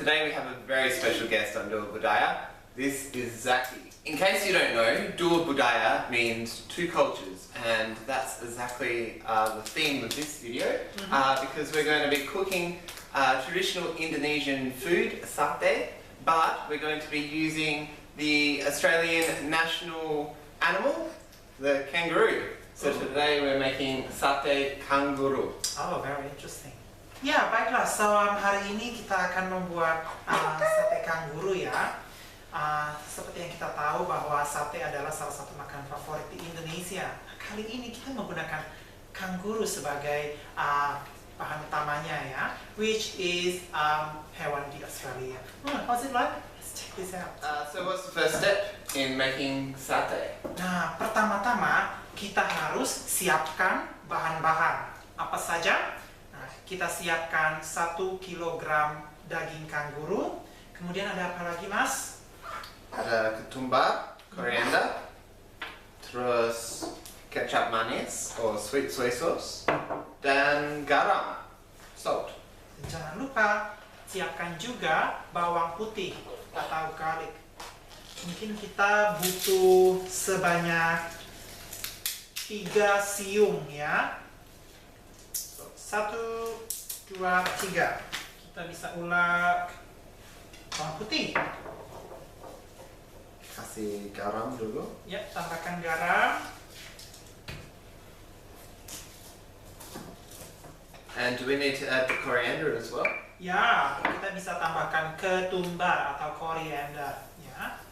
Today we have a very special guest on Budaya. This is Zaki. In case you don't know, Budaya means two cultures, and that's exactly the theme of this video, because we're going to be cooking traditional Indonesian food, sate, but we're going to be using the Australian national animal, the kangaroo. So today we're making Sate Kanguru. Oh, very interesting. Ya, baiklah. So hari ini kita akan membuat sate kanguru ya. Seperti yang kita tahu bahwa sate adalah salah satu makanan favorit di Indonesia. Kali ini kita menggunakan kanguru sebagai bahan utamanya ya, which is hewan di Australia. How's it like? Let's check this out. So what's the first step in making sate? Nah, pertama-tama kita harus siapkan bahan-bahan. Apa saja? Nah, kita siapkan 1 kilogram daging kanguru. Kemudian ada apa lagi, Mas? Ada ketumbar, coriander, terus kecap manis or sweet soy sauce, dan garam, salt. Dan jangan lupa siapkan juga bawang putih atau garlic. Mungkin kita butuh sebanyak 3 siung ya. 1, 2, 3. Kita bisa ulek bawang putih. Kasih garam dulu. Ya, tambahkan garam. And do we need to add the coriander as well? Ya, kita bisa tambahkan ketumbar atau koriander ya.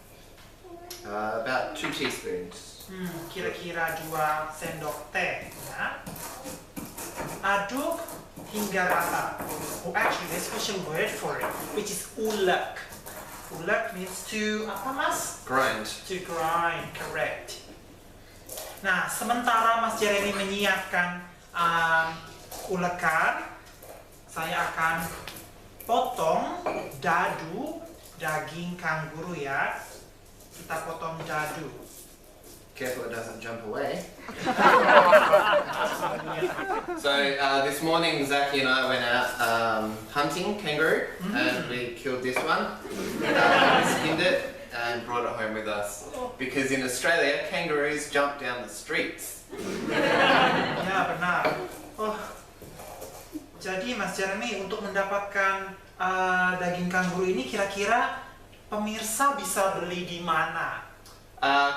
About 2 teaspoons. Kira-kira 2 sendok teh ya. Aduk hingga rata. Oh, actually, there's a special word for it, which is ulek. Ulek means to apa, Mas? Grind. To grind, correct. Nah, sementara Mas Jeremy menyiapkan ulekan, saya akan potong dadu daging kanguru ya. Kita potong dadu. Careful it doesn't jump away. So this morning Zaki and I went out hunting kangaroo, and we killed this one. We skinned it and brought it home with us. Because in Australia, kangaroos jump down the streets. Ya, benar. Oh, jadi Mas Jeremy, untuk mendapatkan daging kanguru ini kira-kira pemirsa bisa beli di mana?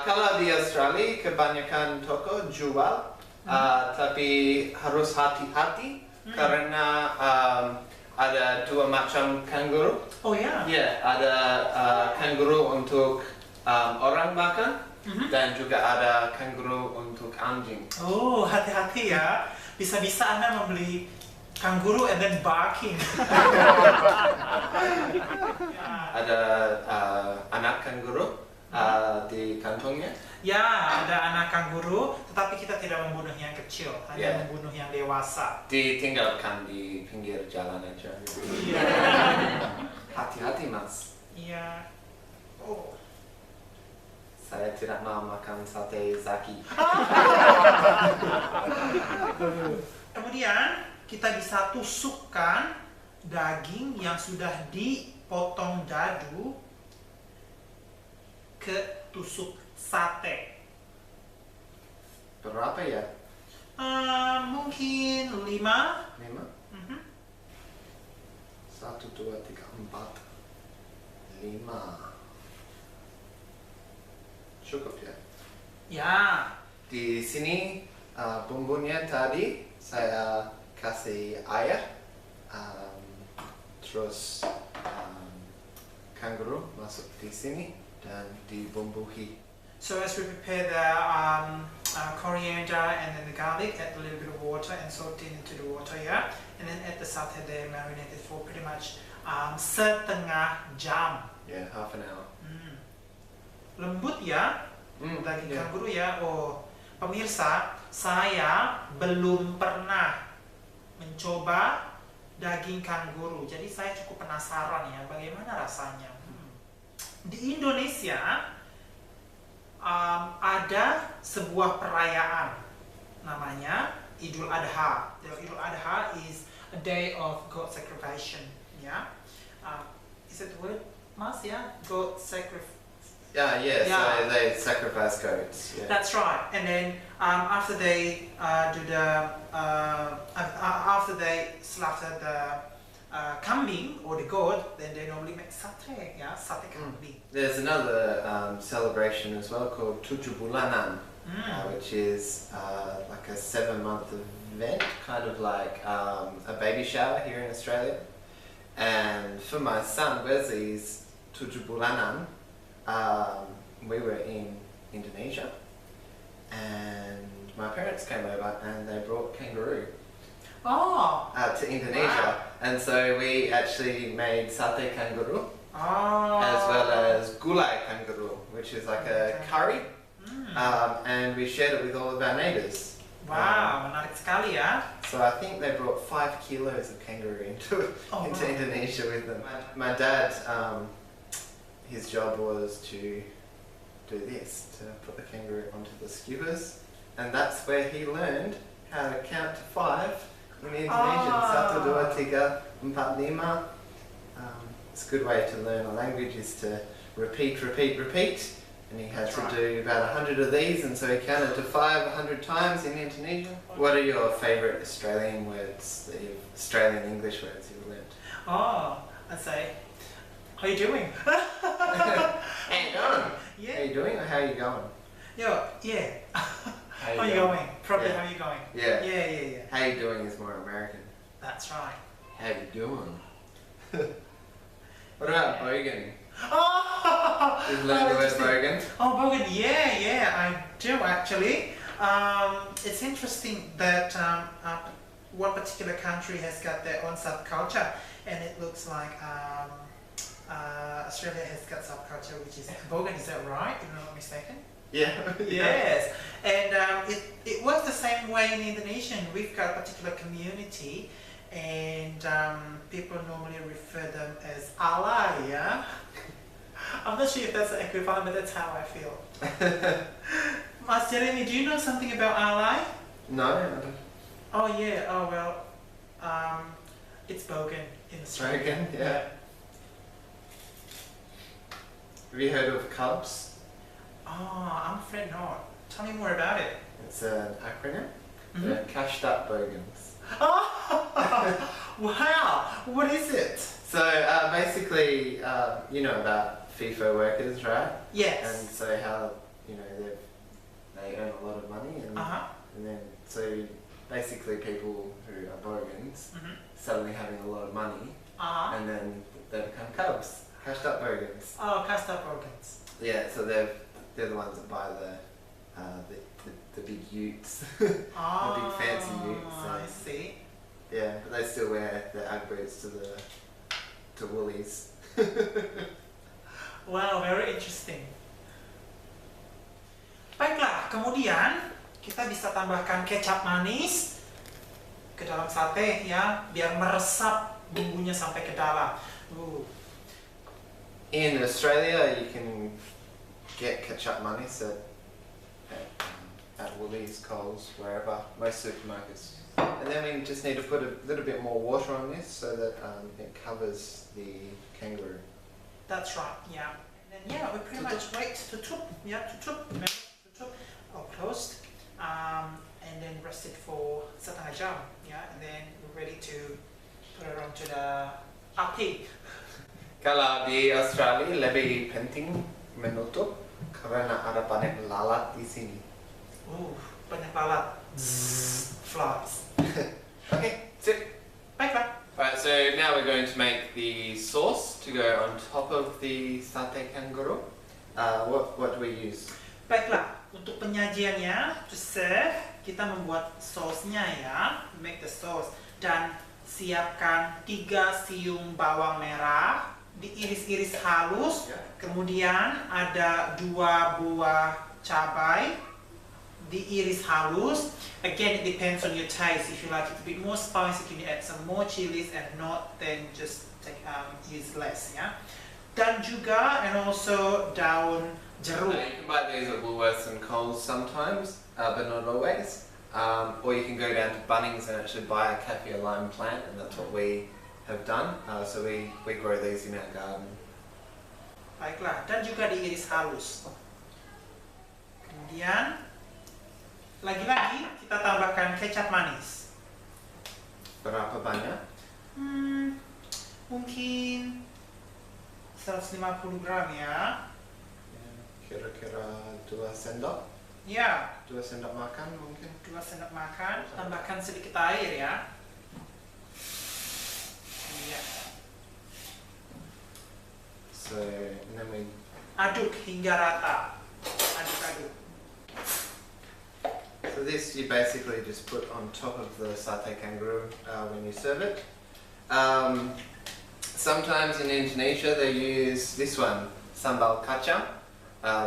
Kalau di Australia kebanyakan toko jual, tapi harus hati-hati karena ada 2 macam kanguru. Oh ya? Ya, ada kanguru untuk orang makan dan juga ada kanguru untuk anjing. Oh, hati-hati ya. Bisa-bisa Anda membeli kanguru and then barking. Ada anak kanguru di kantongnya. Ya, ada anak kanguru, tetapi kita tidak membunuh yang kecil, hanya membunuh yang dewasa. Ditinggalkan di pinggir jalan aja. Iya. Hati-hati, Mas. Iya. Oh. Saya tidak mau makan sate Zaki. Kemudian kita bisa tusukkan daging yang sudah dipotong dadu ke tusuk sate. Berapa ya? Mungkin 5. 5? 1, 2, 3, 4, 5. Cukup ya? Ya. Di sini bumbunya tadi saya kasih air, terus kanguru masuk di sini dan dibumbuhi. So as we prepare the coriander and then the garlic, add a little bit of water and salt it into the water, yeah, and then add the satay there marinated for pretty much setengah jam. Yeah, half an hour. Lembut ya, daging kanguru ya. Oh, pemirsa, saya belum pernah mencoba daging kanguru, jadi saya cukup penasaran ya bagaimana rasanya. Di Indonesia ada sebuah perayaan namanya Idul Adha. Idul Adha is a day of God sacrifice. Ya, is it the word? Mas, yeah? Goat sacrifice. Yeah, Yeah. so they sacrifice goats. Yeah. That's right. And then after they after they slaughter the kambing or the goat, then they normally make satay, yeah, sate kambing. There's another celebration as well called Tujuh Bulanan, which is like a 7-month event, kind of like a baby shower here in Australia. And for my son Wesley's Tujuh Bulanan, we were in Indonesia, and my parents came over and they brought kangaroo to Indonesia. Wow. And so we actually made Sate Kanguru, Oh. as well as Gulai Kanguru, which is like a curry, and we shared it with all of our neighbours. Wow, menarik sekali ya. So I think they brought 5 kilos of kangaroo into wow. Indonesia with them. My dad, his job was to do this, to put the kangaroo onto the skewers, and that's where he learned how to count to 5 in Indonesian. Satu, dua, tiga, empat, lima. It's a good way to learn a language, is to repeat. And he had to do about 100 of these, and so he counted to 5 100 times in Indonesia. What are your favourite Australian words, Australian English words you've learned? Oh, I'd say, how you doing? How you going? Yeah. How you doing, or how you going? Yeah. How you going? Probably Yeah. how you going? Yeah. Yeah. How you doing is more American. That's right. How you doing? What about bogan? Oh, You've learned the word interesting. bogan? Oh, bogan. Yeah, I do actually. It's interesting that one particular country has got their own subculture, and it looks like Australia has got subculture, which is bogan. Is that right? If I'm not mistaken. Yeah. Yes, and it works the same way in Indonesian. We've got a particular community, and people normally refer them as alay, yeah? I'm not sure if that's the equivalent, but that's how I feel. Mas Jeremy, do you know something about alay? No, I don't. Oh yeah, oh well, it's bogan in Australia. Bogan, yeah. Have you heard of Cubs? Oh, I'm afraid not. Tell me more about it. It's an acronym. They're cashed up bogans. Oh, wow! What is it? So basically, you know about FIFA workers, right? Yes. And so how they earn a lot of money, and then so basically people who are bogans suddenly having a lot of money, and then they become Cubs, cashed up bogans. Oh, cast up organs. Yeah, so they're the ones that buy the big utes, the big fancy utes. I see. Yeah, but they still wear their Ugg boots to Woolies. Wow, very interesting. Baiklah, kemudian kita bisa tambahkan kecap manis ke dalam sate ya, biar meresap bumbunya sampai ke dalam. In Australia, you can get ketchup manis at Woolies, Coles, wherever, most supermarkets. And then we just need to put a little bit more water on this so that it covers the kangaroo. That's right, yeah. And then we pretty much wait tutup, or closed, and then rest it for setengah jam, yeah. And then we're ready to put it onto the api. Kalau di Australia lebih penting menutup karena ada banyak lalat di sini. Banyak lalat. Flies. Okay, that's it. Baiklah. Alright, so now we're going to make the sauce to go on top of the Sate Kanguru. What do we use? Baiklah, untuk penyajiannya, to serve, kita membuat sausnya ya, make the sauce. Dan siapkan 3 siung bawang merah, diiris-iris halus. Kemudian ada 2 buah cabai, diiris halus. Again, it depends on your taste. If you like it a bit more spicy, you can add some more chilies, and not, then just use less, yeah. Dan juga, and also daun jeruk. You can buy these at Woolworths and Coles sometimes, but not always. Or you can go down to Bunnings and actually buy a kaffir lime plant, and that's what we have done. So we grow these in our garden. Baiklah, dan juga diiris halus. Kemudian, lagi-lagi kita tambahkan kecap manis. Berapa banyak? Mungkin 150 gram ya. Kira-kira 2 sendok? Ya, 2 sendok makan mungkin? 2 sendok makan. Tambahkan sedikit air ya. Iya. So, and then we Aduk hingga rata. Aduk-aduk. So this you basically just put on top of the Sate Kanguru when you serve it. Sometimes in Indonesia they use this one, sambal kacang.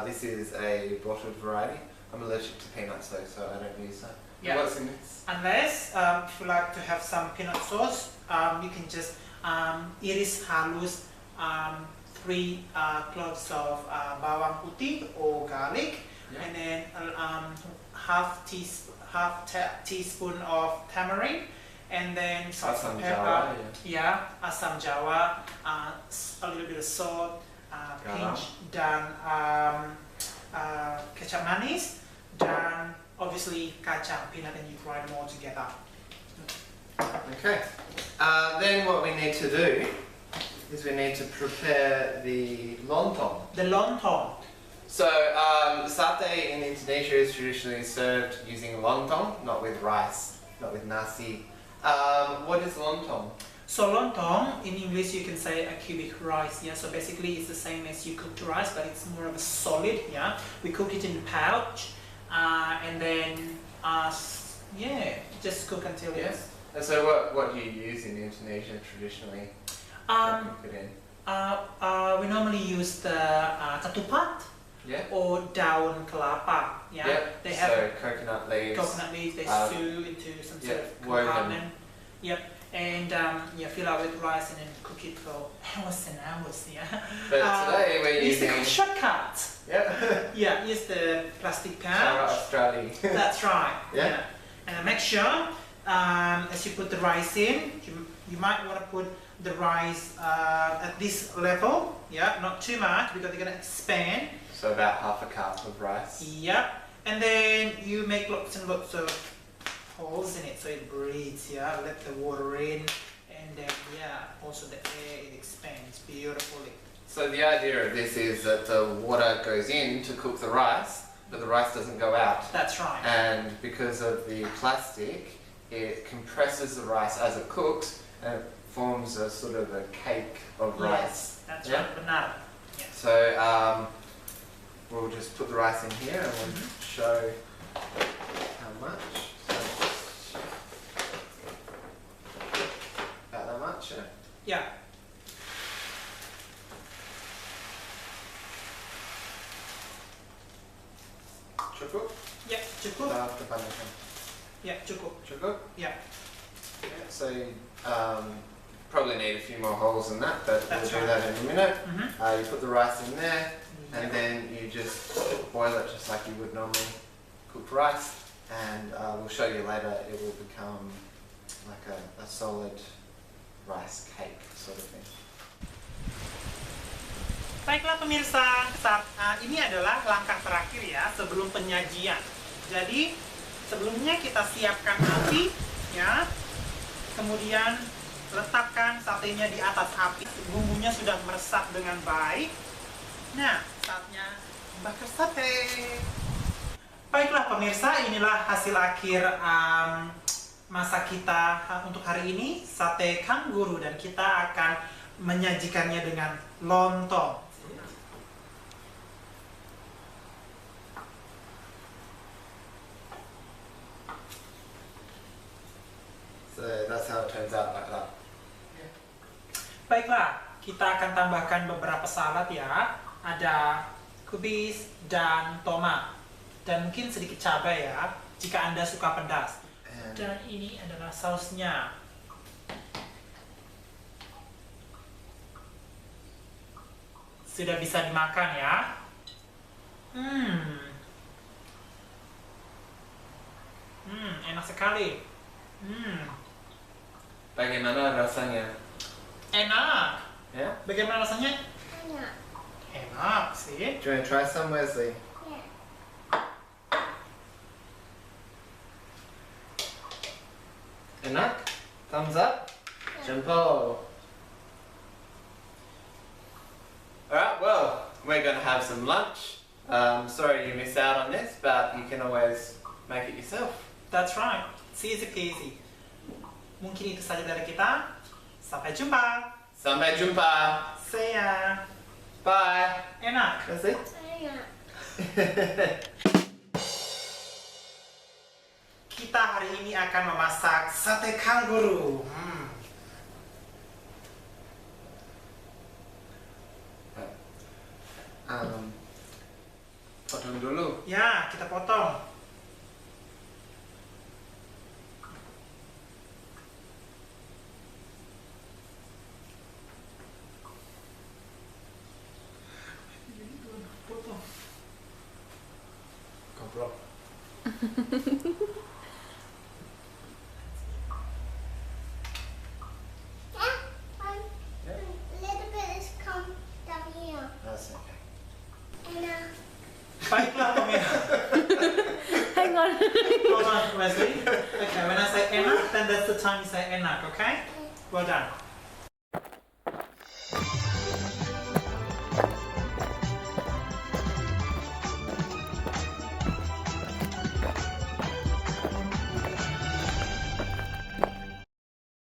This is a bottled variety. I'm allergic to peanuts though, so I don't use that. Yeah. What's in this? Unless if you like to have some peanut sauce, you can just iris halus 3 cloves of bawang putih or garlic, Yeah. and then half teaspoon of tamarind, and then salt Asam and pepper. Jawa, Yeah, asam Jawa, a little bit of salt, pinch, dan kecap manis, dan obviously kacang, peanut, and you grind them all together. Okay. Then what we need to do is we need to prepare the lontong. The lontong. So satay in Indonesia is traditionally served using lontong, not with rice, not with nasi. What is lontong? So lontong, in English you can say a cubic rice, yeah, so basically it's the same as you cooked rice, but it's more of a solid, yeah. We cook it in pouch, and then, yeah, just cook until Yes. And so what do you use in Indonesia traditionally to cook it in? we normally use the ketupat Yeah? or daun kelapa, yeah. Yep. They have So coconut leaves. coconut leaves, they stew into some sort of woven. compartment. Yep. And yeah, fill out with rice and then cook it for hours and hours, yeah. But today we're we use the using shortcut. yeah. Yeah, use the plastic Shower pouch. Australia. That's right. Yeah. And make sure as you put the rice in, you might want to put the rice at this level. Yeah, not too much because they're gonna expand. So about half a cup of rice. Yep. And then you make lots and lots of holes in it so it breathes. Yeah. Let the water in, and then yeah, also the air, it expands beautifully. So the idea of this is that the water goes in to cook the rice, but the rice doesn't go out. That's right. And because of the plastic, it compresses the rice as it cooks and it forms a sort of a cake of rice. Yes, that's Yeah? right. Benar. Yes. So we'll just put the rice in here and we'll show how much. So about that much, yeah? Yeah. Cukup? Yeah, cukup. Atau kebanyakan? Yeah, cukup. Cukup? Yeah. Yeah, so probably need a few more holes than that, but That's we'll do right. that in a minute. Mm-hmm. You put the rice in there, and Yeah. then you just boil it just like you would normally cook rice, and we'll show you later it will become like a solid rice cake sort of thing. Baiklah pemirsa, ini adalah langkah terakhir ya sebelum penyajian. Jadi sebelumnya kita siapkan api, ya. Kemudian letakkan satenya di atas api. Bumbunya sudah meresap dengan baik. Nah, saatnya bakar sate. Baiklah pemirsa, inilah hasil akhir masak kita untuk hari ini, sate kanguru, dan kita akan menyajikannya dengan lontong. So that's how it turns out like that. Baiklah, kita akan tambahkan beberapa salad ya. Ada kubis dan tomat. Dan mungkin sedikit cabai ya, jika Anda suka pedas. Dan ini adalah sausnya. Sudah bisa dimakan ya. Enak sekali. Bagaimana rasanya? Enak. Yeah? Bagaimana rasanya? Enak. Enak sih. Do you want to try some, Wesley? Ya. Enak? Thumbs up? Jempol. Alright, well, we're going to have some lunch. Sorry you missed out on this, but you can always make it yourself. That's right. It's easy peasy. Mungkin itu saja dari kita. Sampai jumpa. Sampai jumpa. See ya. Bye. Enak. Wesley? Enak. Kita hari ini akan memasak sate kanguru. Potong dulu. Ya, kita potong. Potong. Goblok. A little bit has come down here. That's okay. Enak. Baiklah, Tomia. Hang on. Hold on, Wesley. Okay, when I say enak, then that's the time you say enak, okay? Well done.